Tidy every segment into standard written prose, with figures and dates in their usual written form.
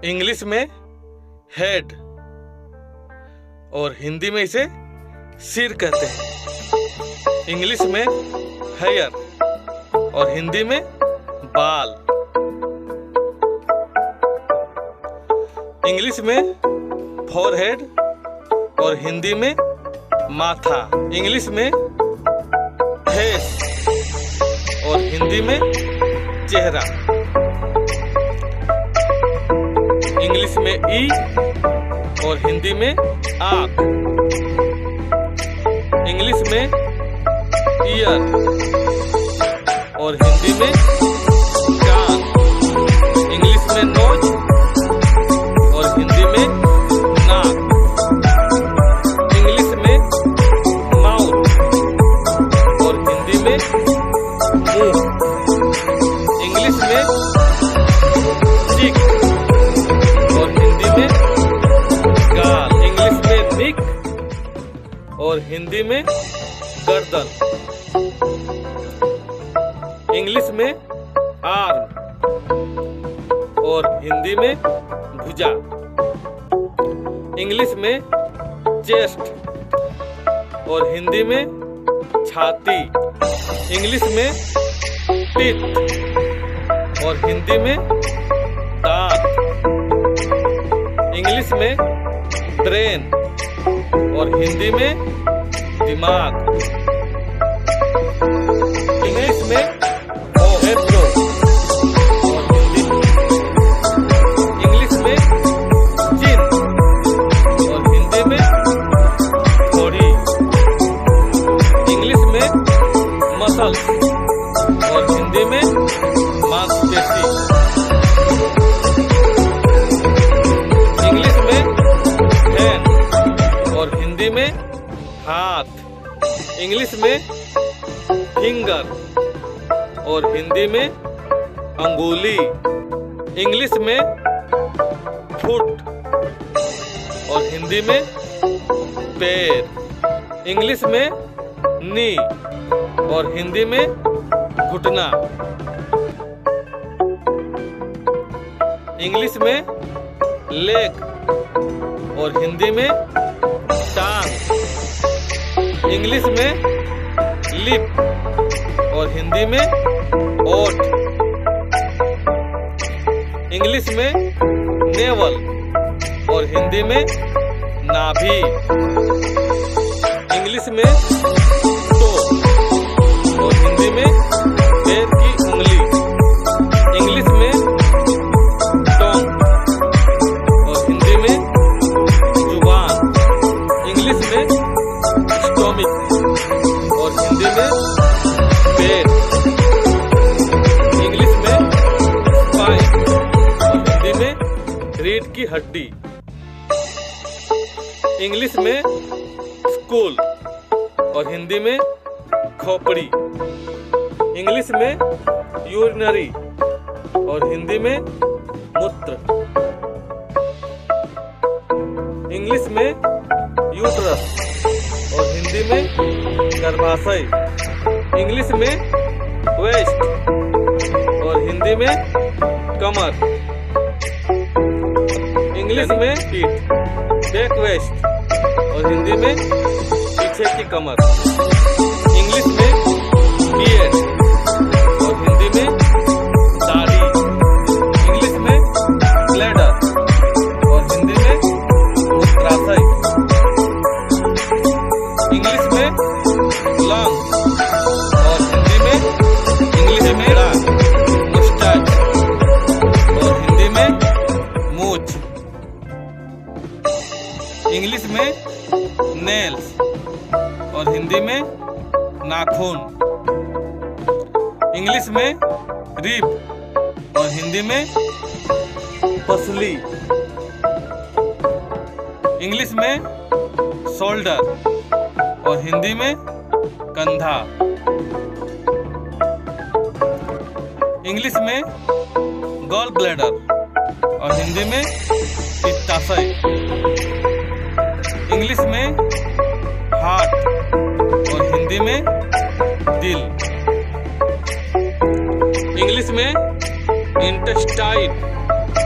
English में head और हिंदी में इसे सिर कहते हैं। इंग्लिश में हेयर और हिंदी में बाल। इंग्लिश में फोरहेड और हिंदी में माथा। इंग्लिश में फेस और हिंदी में चेहरा। इंग्लिश में ई और हिंदी में आँख। इंग्लिश में ईयर और हिंदी में कान। इंग्लिश में नोज और हिंदी में नाक। इंग्लिश में माउथ और हिंदी में मुंह। इंग्लिश में चिक और हिंदी में गाल। इंग्लिश में निक और हिंदी में गर्दन। इंग्लिश में आर्म और हिंदी में भुजा। इंग्लिश में चेस्ट और हिंदी में छाती। इंग्लिश में टीथ और हिंदी में दांत। इंग्लिश में ब्रेन और हिंदी में दिमाग। इंग्लिश में एब्रो और हिंदी इंग्लिश में चिन और हिंदी में थोड़ी। इंग्लिश में मसल्स और हिंदी में मांसपेशी। इंग्लिश में हैंड और हिंदी में हाथ। इंग्लिश में फिंगर और हिंदी में अंगुली। इंग्लिश में फुट और हिंदी में पैर। इंग्लिश में नी और हिंदी में घुटना। इंग्लिश में लेग और हिंदी में टांग। इंग्लिश में लिप और हिंदी में ओठ। इंग्लिश में नेवल और हिंदी में नाभि। इंग्लिश में टो और हिंदी में पैर की उंगली। इंग्लिश में टोंग और हिंदी में जुबान। इंग्लिश में स्टोमिक और हिंदी में पेट। इंग्लिश में स्पाइन और हिंदी में रीढ़ की हड्डी। इंग्लिश में स्कूल और हिंदी में खोपड़ी। इंग्लिश में यूरिनरी और हिंदी में मूत्र। इंग्लिश में यूट्रस और हिंदी में गर्भाशय। इंग्लिश में वेस्ट और हिंदी में कमर। इंग्लिश में पीठ बैक वेस्ट और हिंदी में पीछे की कमर। इंग्लिश में बियर्ड और हिंदी में दाढ़ी। इंग्लिश में ब्लैडर और हिंदी में मूत्राशय। इंग्लिश में लंग्स और हिंदी में इंग्लिश में मुस्टैच और हिंदी में मूंछ। इंग्लिश में नेल्स और हिंदी में नाखून। इंग्लिश में रिब और हिंदी में पसली। इंग्लिश में शोल्डर और हिंदी में कंधा। इंग्लिश में गॉल ब्लैडर और हिंदी में पित्ताशय। इंग्लिश में हार्ट और हिंदी में दिल। इंग्लिश में इंटेस्टाइन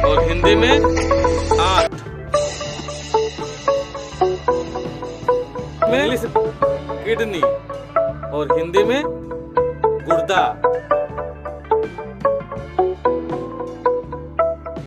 और हिंदी में 8। इंग्लिश किडनी और हिंदी में गुर्दा।